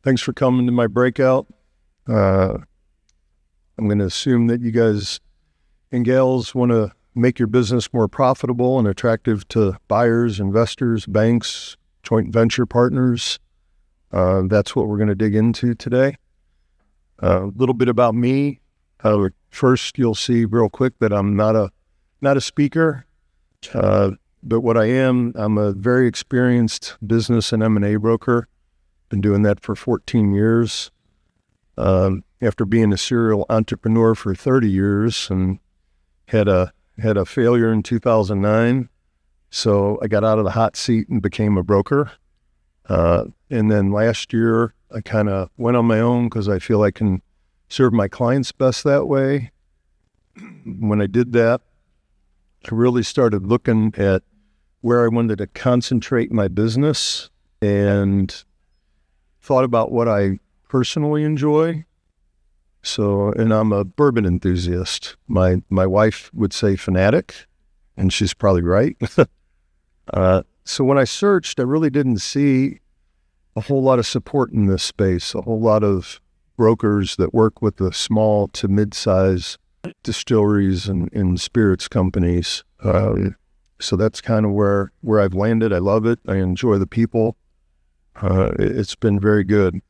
Thanks for coming to my breakout. I'm going to assume that you guys and gals want to make your business more profitable and attractive to buyers, investors, banks, joint venture partners. That's what we're going to dig into today. A little bit about me. First, you'll see real quick that I'm not a speaker, but what I am, I'm a very experienced business and M&A broker. Been doing that for 14 years. After being a serial entrepreneur for 30 years and had a failure in 2009. So I got out of the hot seat and became a broker. And then last year I kind of went on my own because I feel I can serve my clients best that way. When I did that, I really started looking at where I wanted to concentrate my business and thought about what I personally enjoy. So, and I'm a bourbon enthusiast. My wife would say fanatic, and she's probably right. So when I searched, I really didn't see a whole lot of support in this space, a whole lot of brokers that work with the small to mid-size distilleries and spirits companies. So that's kind of where I've landed. I love it. I enjoy the people. It's been very good.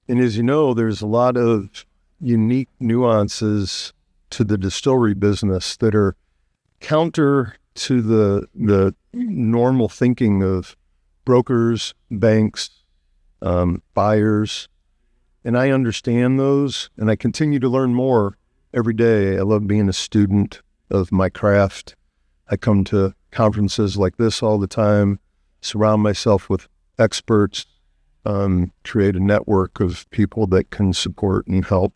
And as you know, there's a lot of unique nuances to the distillery business that are counter to the normal thinking of brokers, banks, buyers. And I understand those, and I continue to learn more every day. I love being a student of my craft. I come to conferences like this all the time, surround myself with experts, create a network of people that can support and help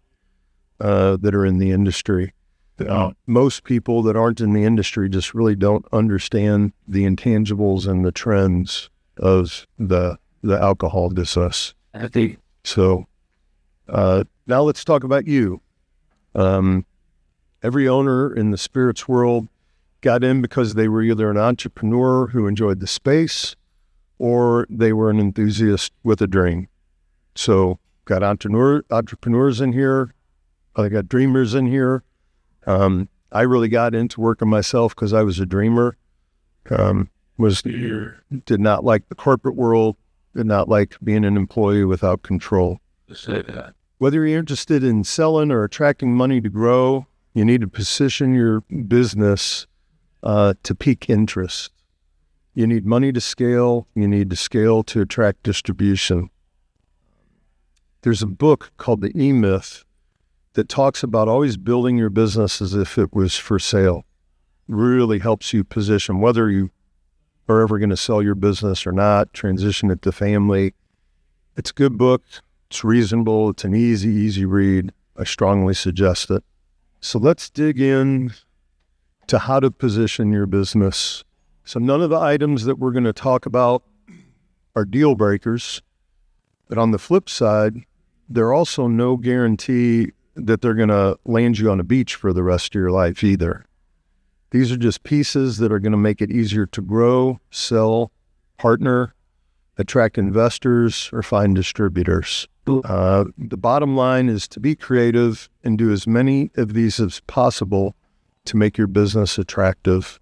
that are in the industry. Most people that aren't in the industry just really don't understand the intangibles and the trends of the alcohol business. So now let's talk about you. Every owner in the spirits world got in because they were either an entrepreneur who enjoyed the space or they were an enthusiast with a dream. So got entrepreneurs in here. I got dreamers in here. I really got into working myself because I was a dreamer. Did not like the corporate world, did not like being an employee without control. Whether you're interested in selling or attracting money to grow, you need to position your business to pique interest. You need money to scale. You need to scale to attract distribution. There's a book called The E-Myth that talks about always building your business as if it was for sale. Really helps you position whether you are ever going to sell your business or not, transition it to family. It's a good book. It's reasonable. It's an easy read. I strongly suggest it. So let's dig in to how to position your business. So none of the items that we're going to talk about are deal breakers, but on the flip side, they're also no guarantee that they're going to land you on a beach for the rest of your life either. These are just pieces that are going to make it easier to grow, sell, partner, attract investors, or find distributors. The bottom line is to be creative and do as many of these as possible to make your business attractive.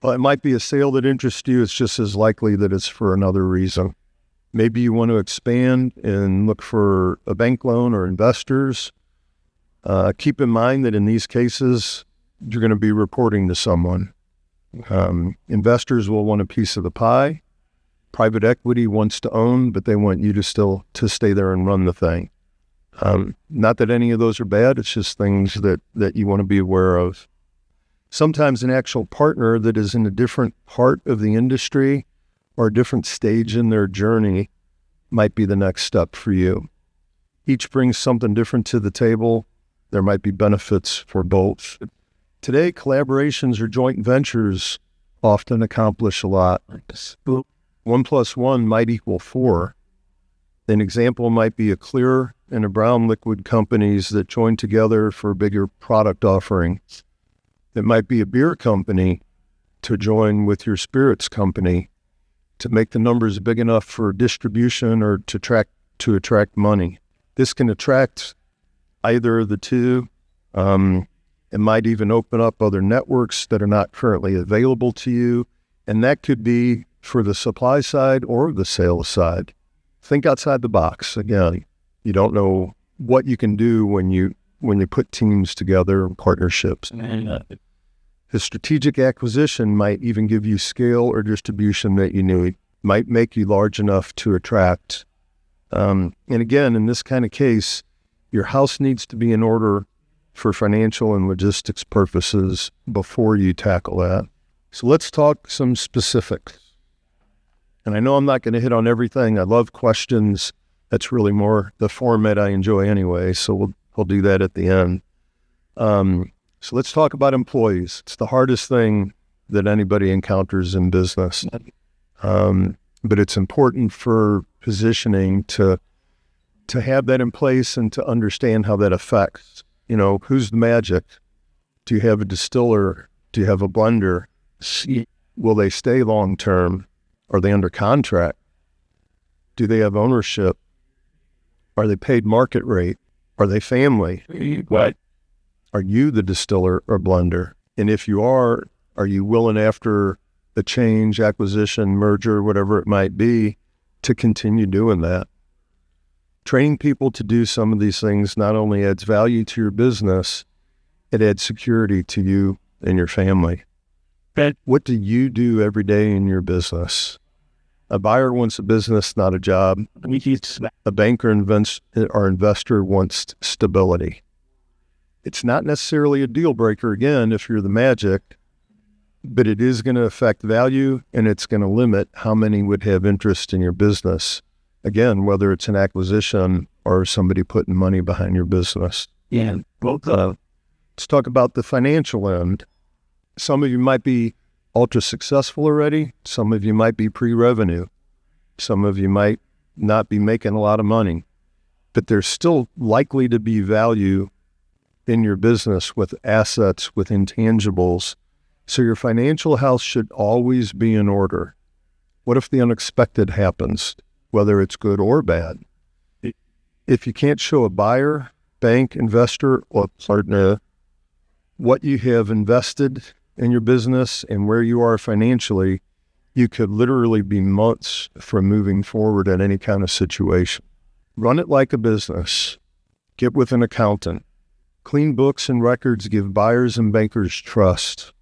Well, it might be a sale that interests you. It's just as likely that it's for another reason. Maybe you want to expand and look for a bank loan or investors. Keep in mind that in these cases, you're going to be reporting to someone. Investors will want a piece of the pie. Private equity wants to own, but they want you to stay there and run the thing. Not that any of those are bad. It's just things that you want to be aware of. Sometimes an actual partner that is in a different part of the industry or a different stage in their journey might be the next step for you. Each brings something different to the table. There might be benefits for both. Today, collaborations or joint ventures often accomplish a lot. 1 + 1 might equal 4. An example might be a clear and a brown liquid companies that join together for a bigger product offering. It might be a beer company to join with your spirits company to make the numbers big enough for distribution or to attract to attract money. This can attract either of the two. It might even open up other networks that are not currently available to you. And that could be for the supply side or the sales side. Think outside the box. Again, you don't know what you can do when you put teams together and partnerships. The strategic acquisition might even give you scale or distribution that you need, might make you large enough to attract. And again, in this kind of case, your house needs to be in order for financial and logistics purposes before you tackle that. So let's talk some specifics. And I know I'm not going to hit on everything. I love questions. That's really more the format I enjoy anyway. So we'll do that at the end. So let's talk about employees. It's the hardest thing that anybody encounters in business. But it's important for positioning to have that in place and to understand how that affects, who's the magic? Do you have a distiller? Do you have a blender? Will they stay long term? Are they under contract? Do they have ownership? Are they paid market rate? Are they family? What? Are you the distiller or blender? And if you are you willing after the change, acquisition, merger, whatever it might be, to continue doing that? Training people to do some of these things not only adds value to your business, it adds security to you and your family. But what do you do every day in your business? A buyer wants a business, not a job. A banker or investor wants stability. It's not necessarily a deal breaker, again, if you're the magic, but it is going to affect value, and it's going to limit how many would have interest in your business. Again, whether it's an acquisition or somebody putting money behind your business. Yeah, both. Let's talk about the financial end. Some of you might be ultra successful already. Some of you might be pre-revenue. Some of you might not be making a lot of money, but there's still likely to be value in your business with assets, with intangibles. So your financial house should always be in order. What if the unexpected happens, whether it's good or bad? If you can't show a buyer, bank, investor, or partner what you have invested in your business and where you are financially, you could literally be months from moving forward in any kind of situation. Run it like a business. Get with an accountant. Clean books and records give buyers and bankers trust.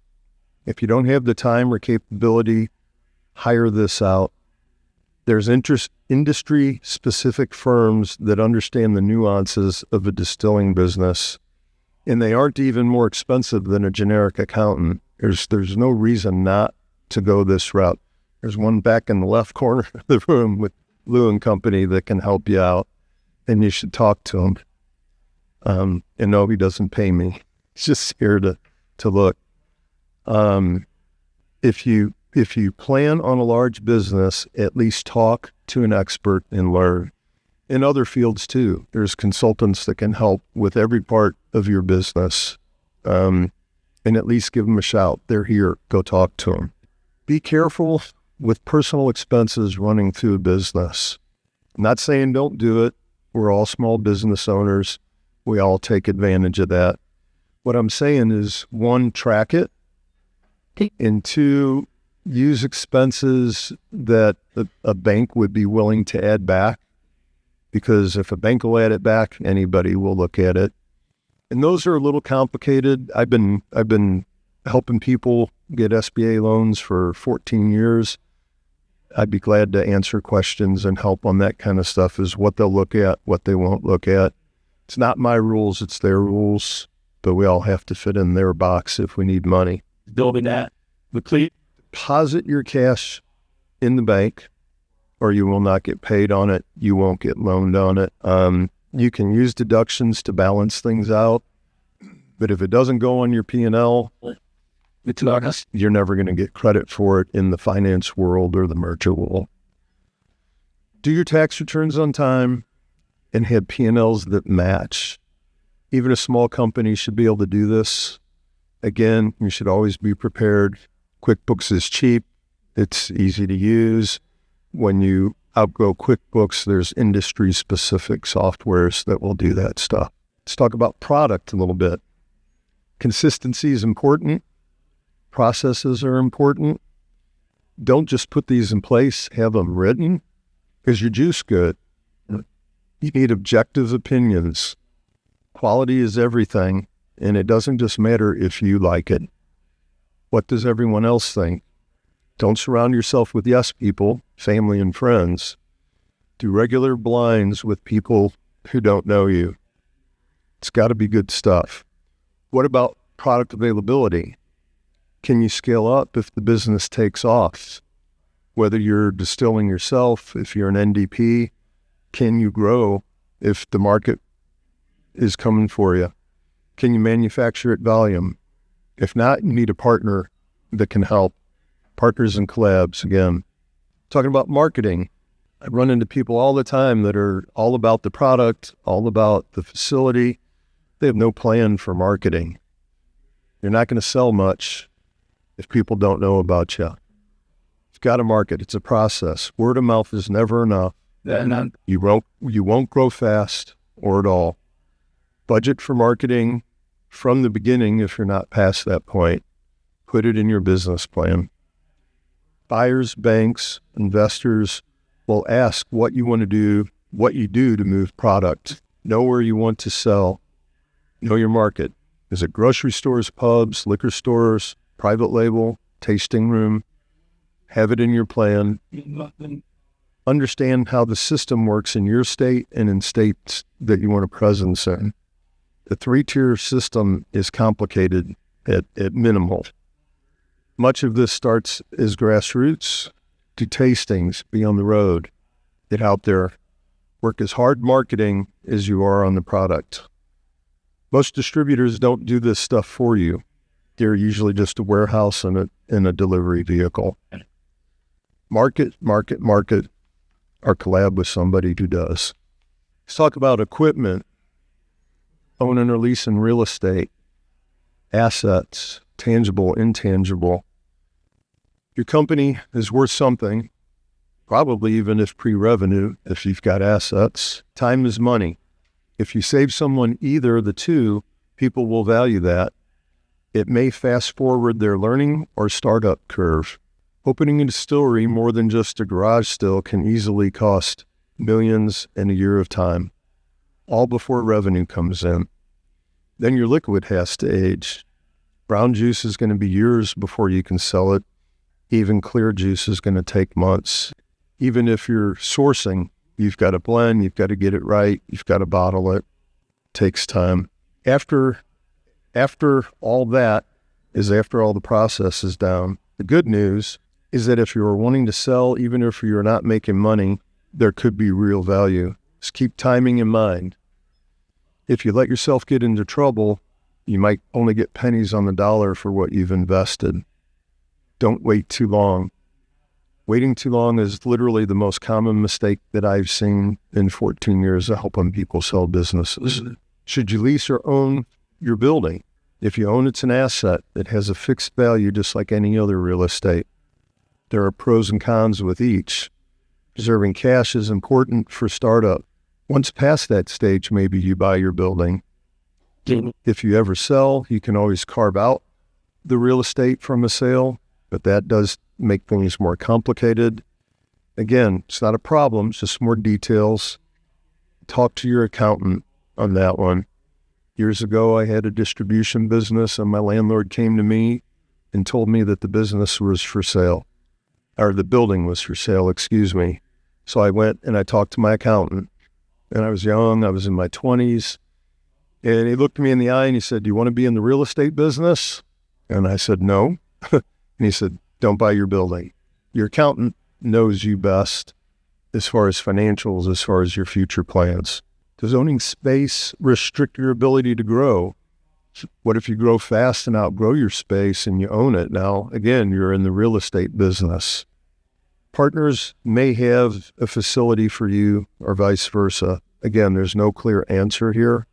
If you don't have the time or capability, hire this out. There's industry-specific firms that understand the nuances of a distilling business, and they aren't even more expensive than a generic accountant. There's no reason not to go this route. There's one back in the left corner of the room with Lou & Company that can help you out, and you should talk to him. And no, he doesn't pay me. He's just here to look. If you plan on a large business, at least talk to an expert and learn. In other fields too, there's consultants that can help with every part of your business. And at least give them a shout. They're here. Go talk to them. Be careful with personal expenses running through a business. I'm not saying don't do it. We're all small business owners. We all take advantage of that. What I'm saying is, one, track it, and two, use expenses that a bank would be willing to add back, because if a bank will add it back, anybody will look at it. And those are a little complicated. I've been helping people get SBA loans for 14 years. I'd be glad to answer questions and help on that kind of stuff, is what they'll look at, what they won't look at. It's not my rules, it's their rules, but we all have to fit in their box if we need money. Building that. Deposit your cash in the bank, or you will not get paid on it. You won't get loaned on it. You can use deductions to balance things out, but if it doesn't go on your P&L, you're never going to get credit for it in the finance world or the merger world. Do your tax returns on time and have P&Ls that match. Even a small company should be able to do this. Again, you should always be prepared. QuickBooks is cheap. It's easy to use. When you outgrow QuickBooks, there's industry-specific softwares that will do that stuff. Let's talk about product a little bit. Consistency is important. Processes are important. Don't just put these in place, have them written. Is your juice good? You need objective opinions. Quality is everything, and it doesn't just matter if you like it. What does everyone else think? Don't surround yourself with yes people, family and friends. Do regular blinds with people who don't know you. It's got to be good stuff. What about product availability? Can you scale up if the business takes off? Whether you're distilling yourself, if you're an NDP, can you grow if the market is coming for you? Can you manufacture at volume? If not, you need a partner that can help. Partners and collabs, again. Talking about marketing, I run into people all the time that are all about the product, all about the facility. They have no plan for marketing. You're not going to sell much if people don't know about you. You've got to market. It's a process. Word of mouth is never enough. You won't grow fast or at all. Budget for marketing from the beginning if you're not past that point. Put it in your business plan. Buyers, banks, investors will ask what you want to do, what you do to move product. Know where you want to sell. Know your market. Is it grocery stores, pubs, liquor stores, private label, tasting room? Have it in your plan. Understand how the system works in your state and in states that you want a presence in. The 3-tier system is complicated at minimal. Much of this starts as grassroots. Do tastings, be on the road, get out there, work as hard marketing as you are on the product. Most distributors don't do this stuff for you. They're usually just a warehouse and a delivery vehicle. Market, or collab with somebody who does. Let's talk about equipment, owning or leasing real estate, assets, tangible, intangible. Your company is worth something, probably even if pre-revenue, if you've got assets. Time is money. If you save someone either of the two, people will value that. It may fast forward their learning or startup curve. Opening a distillery more than just a garage still can easily cost millions and a year of time, all before revenue comes in. Then your liquid has to age. Brown juice is going to be years before you can sell it. Even clear juice is going to take months. Even if you're sourcing, you've got to blend, you've got to get it right, you've got to bottle it. It takes time. After all that is after all the process is down. The good news is that if you're wanting to sell, even if you're not making money, there could be real value. Just keep timing in mind. If you let yourself get into trouble, you might only get pennies on the dollar for what you've invested. Don't wait too long. Waiting too long is literally the most common mistake that I've seen in 14 years of helping people sell businesses. Should you lease or own your building? If you own, it's an asset that has a fixed value just like any other real estate. There are pros and cons with each. Preserving cash is important for startup. Once past that stage, maybe you buy your building. If you ever sell, you can always carve out the real estate from a sale, but that does make things more complicated. Again, it's not a problem, it's just more details. Talk to your accountant on that one. Years ago, I had a distribution business, and my landlord came to me and told me that the business was for sale, or the building was for sale, excuse me. So I went and I talked to my accountant, and I was young, I was in my 20s, and he looked me in the eye and he said, "Do you want to be in the real estate business?" And I said, "No." And he said, "Don't buy your building. Your accountant knows you best as far as financials, as far as your future plans. Does owning space restrict your ability to grow? What if you grow fast and outgrow your space and you own it? Now, again, you're in the real estate business. Partners may have a facility for you or vice versa. Again, there's no clear answer here.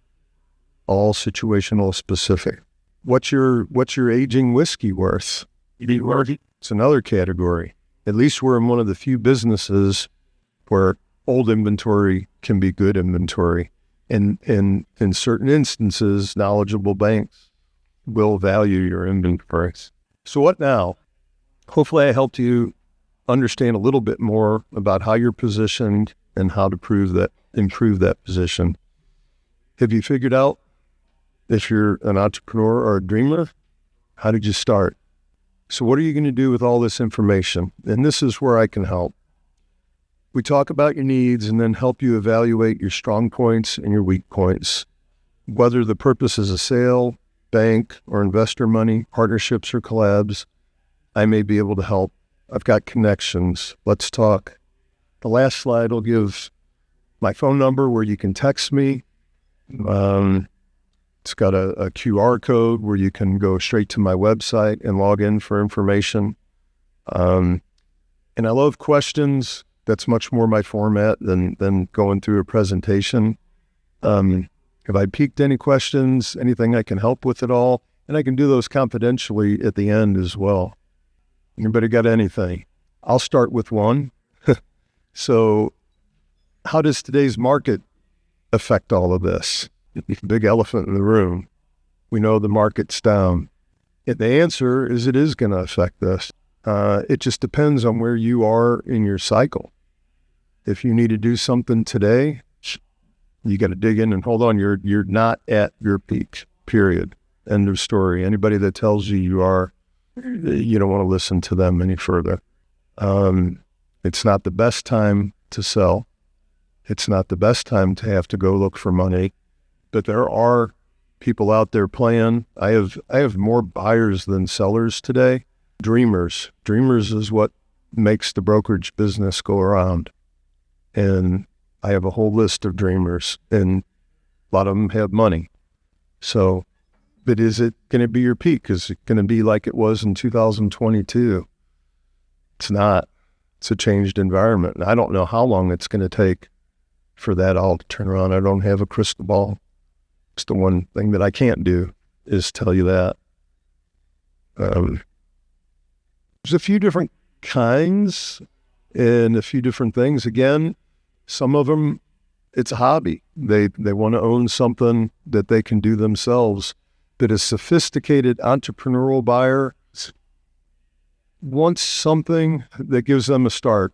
All situational specific. What's your aging whiskey worth? It's another category. At least we're in one of the few businesses where old inventory can be good inventory. And in certain instances, knowledgeable banks will value your inventories. So what now? Hopefully I helped you understand a little bit more about how you're positioned and how to improve that position. Have you figured out if you're an entrepreneur or a dreamer? How did you start? So what are you going to do with all this information? And this is where I can help. We talk about your needs and then help you evaluate your strong points and your weak points. Whether the purpose is a sale, bank, or investor money, partnerships or collabs, I may be able to help. I've got connections. Let's talk. The last slide will give my phone number where you can text me. It's got a QR code where you can go straight to my website and log in for information. And I love questions. That's much more my format than going through a presentation. Have I piqued any questions, anything I can help with at all? And I can do those confidentially at the end as well. Anybody got anything? I'll start with one. So how does today's market affect all of this? Big elephant in the room. We know the market's down. And the answer is it is going to affect this. It just depends on where you are in your cycle. If you need to do something today, you got to dig in and hold on. You're not at your peak, period. End of story. Anybody that tells you you are, you don't want to listen to them any further. It's not the best time to sell. It's not the best time to have to go look for money. But there are people out there playing. I have more buyers than sellers today. Dreamers. Dreamers is what makes the brokerage business go around. And I have a whole list of dreamers, and a lot of them have money. So, but is it going to be your peak? Is it going to be like it was in 2022? It's not. It's a changed environment. And I don't know how long it's going to take for that all to turn around. I don't have a crystal ball. It's the one thing that I can't do is tell you that. There's a few different kinds and a few different things. Again, some of them, it's a hobby. They want to own something that they can do themselves. But a sophisticated entrepreneurial buyer wants something that gives them a start,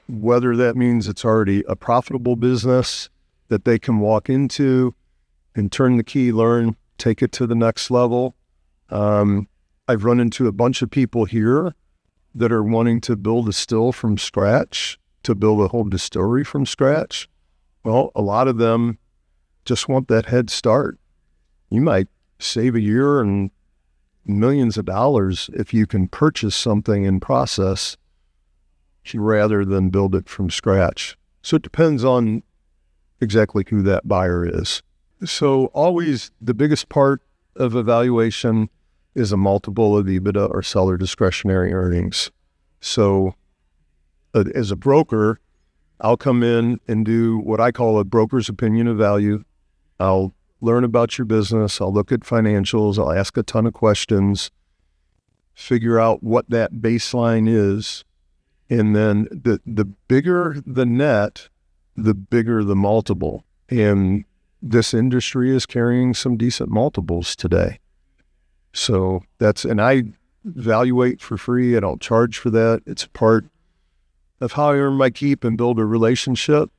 whether that means it's already a profitable business that they can walk into and turn the key, learn, take it to the next level. I've run into a bunch of people here that are wanting to build a still from scratch, to build a whole distillery from scratch. Well, a lot of them just want that head start. You might save a year and millions of dollars if you can purchase something in process rather than build it from scratch. So it depends on exactly who that buyer is. So always the biggest part of evaluation is a multiple of EBITDA or seller discretionary earnings. So as a broker, I'll come in and do what I call a broker's opinion of value. I'll learn about your business. I'll look at financials. I'll ask a ton of questions, figure out what that baseline is. And then the bigger the net, the bigger the multiple. And this industry is carrying some decent multiples today. So and I evaluate for free. I don't charge for that. It's a part of how I earn my keep and build a relationship.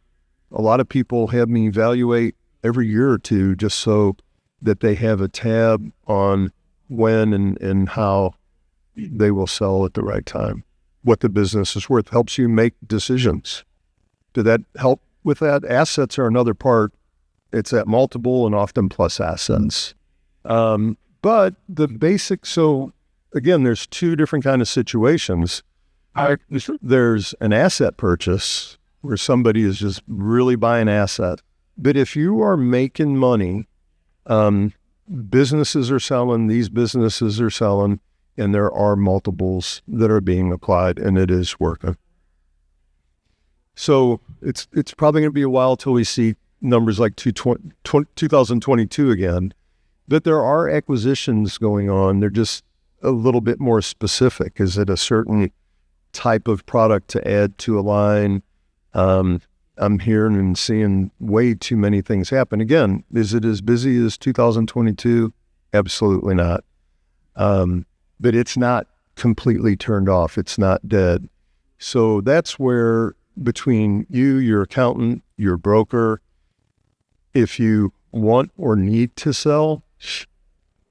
A lot of people have me evaluate every year or two just so that they have a tab on when and how they will sell at the right time. What the business is worth helps you make decisions. Did that help with that? Assets are another part. It's that multiple and often plus assets. But the basic, so again, there's two different kind of situations. There's an asset purchase where somebody is just really buying asset. But if you are making money, businesses are selling, these businesses are selling, and there are multiples that are being applied, and it is working. So it's probably going to be a while till we see numbers like 2022 again. But there are acquisitions going on. They're just a little bit more specific. Is it a certain type of product to add to a line? I'm hearing and seeing way too many things happen. Again, is it as busy as 2022? Absolutely not. But it's not completely turned off. It's not dead. So that's where between you, your accountant, your broker, if you want or need to sell,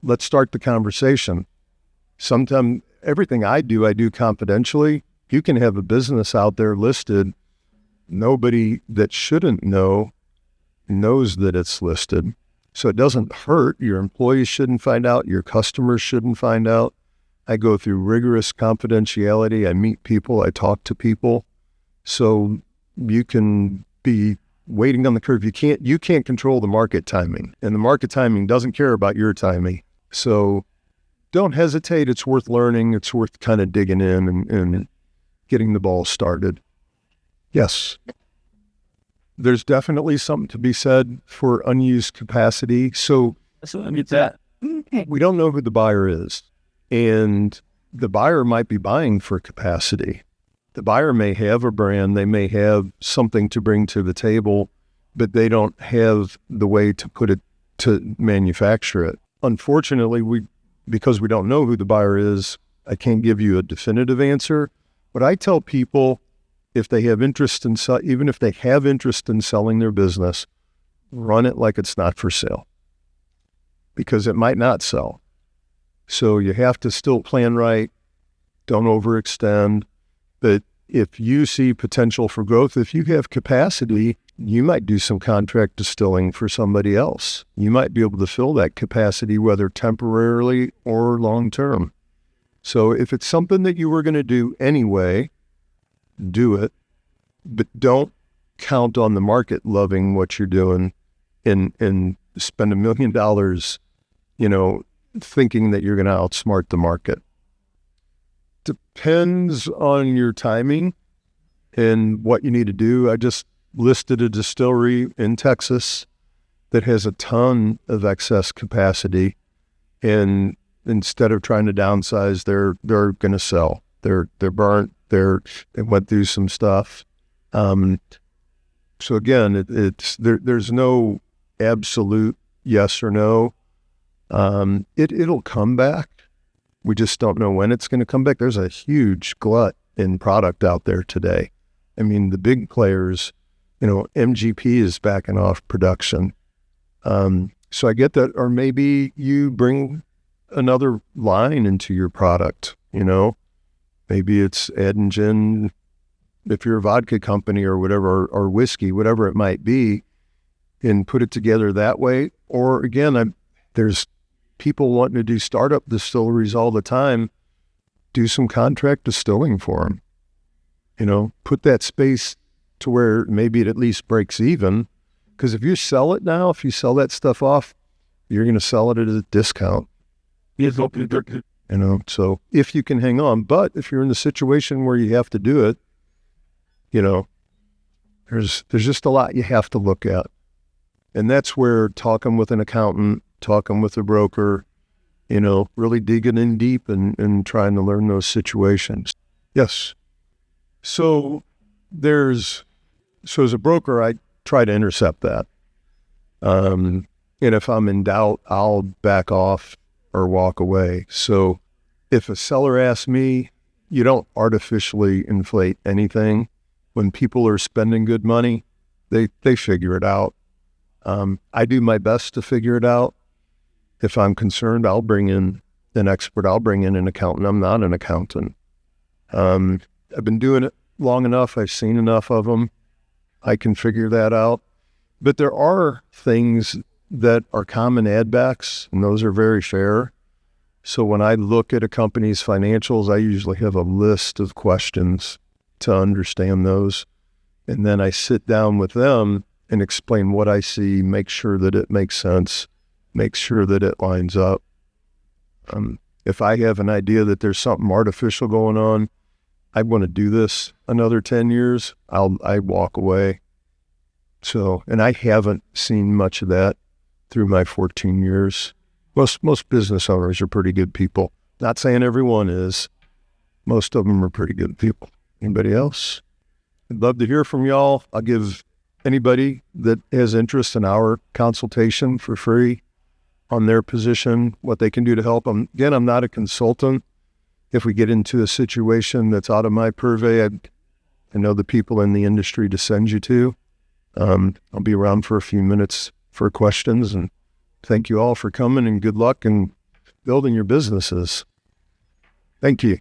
let's start the conversation. Sometimes everything I do confidentially. You can have a business out there listed. Nobody that shouldn't know knows that it's listed. So it doesn't hurt. Your employees shouldn't find out. Your customers shouldn't find out. I go through rigorous confidentiality. I meet people. I talk to people. So you can be waiting on the curve. You can't control the market timing, and the market timing doesn't care about your timing. So don't hesitate. It's worth learning. It's worth kind of digging in and getting the ball started. Yes. There's definitely something to be said for unused capacity. So So I mean that. we don't know who the buyer is, and the buyer might be buying for capacity. The buyer may have a brand, they may have something to bring to the table, but they don't have the way to put it to manufacture it. Unfortunately, because we don't know who the buyer is, I can't give you a definitive answer. But I tell people, if they have interest in even if they have interest in selling their business, run it like it's not for sale, because it might not sell. So you have to still plan right. Don't overextend. But if you see potential for growth, if you have capacity, you might do some contract distilling for somebody else. You might be able to fill that capacity, whether temporarily or long-term. So if it's something that you were going to do anyway, do it, but don't count on the market loving what you're doing and spend $1 million, thinking that you're going to outsmart the market. Depends on your timing and what you need to do. I just listed a distillery in Texas that has a ton of excess capacity, and instead of trying to downsize, they're going to sell. They're burnt. They went through some stuff. So again, there's no absolute yes or no. It'll come back. We just don't know when it's going to come back. There's a huge glut in product out there today. I mean, the big players, MGP is backing off production. So I get that. Or maybe you bring another line into your product, Maybe it's adding gin, if you're a vodka company or whatever, or whiskey, whatever it might be, and put it together that way. Or again, there's people wanting to do startup distilleries all the time. Do some contract distilling for them. Put that space to where maybe it at least breaks even. Because if you sell it now, if you sell that stuff off, you're going to sell it at a discount. So if you can hang on, but if you're in the situation where you have to do it, there's just a lot you have to look at. And that's where talking with an accountant, talking with a broker, really digging in deep and trying to learn those situations. Yes. So as a broker, I try to intercept that. And if I'm in doubt, I'll back off or walk away. So if a seller asks me, you don't artificially inflate anything. When people are spending good money, they figure it out. I do my best to figure it out. If I'm concerned, I'll bring in an expert. I'll bring in an accountant. I'm not an accountant. I've been doing it long enough. I've seen enough of them. I can figure that out. But there are things that are common add backs, and those are very fair. So when I look at a company's financials, I usually have a list of questions to understand those. And then I sit down with them and explain what I see, make sure that it makes sense, make sure that it lines up. If I have an idea that there's something artificial going on, I want to do this another 10 years, I walk away. So, and I haven't seen much of that through my 14 years. Most business owners are pretty good people. Not saying everyone is. Most of them are pretty good people. Anybody else? I'd love to hear from y'all. I'll give anybody that has interest in our consultation for free on their position, what they can do to help them. Again, I'm not a consultant. If we get into a situation that's out of my purvey, I know the people in the industry to send you to. I'll be around for a few minutes for questions, and thank you all for coming, and good luck in building your businesses. Thank you.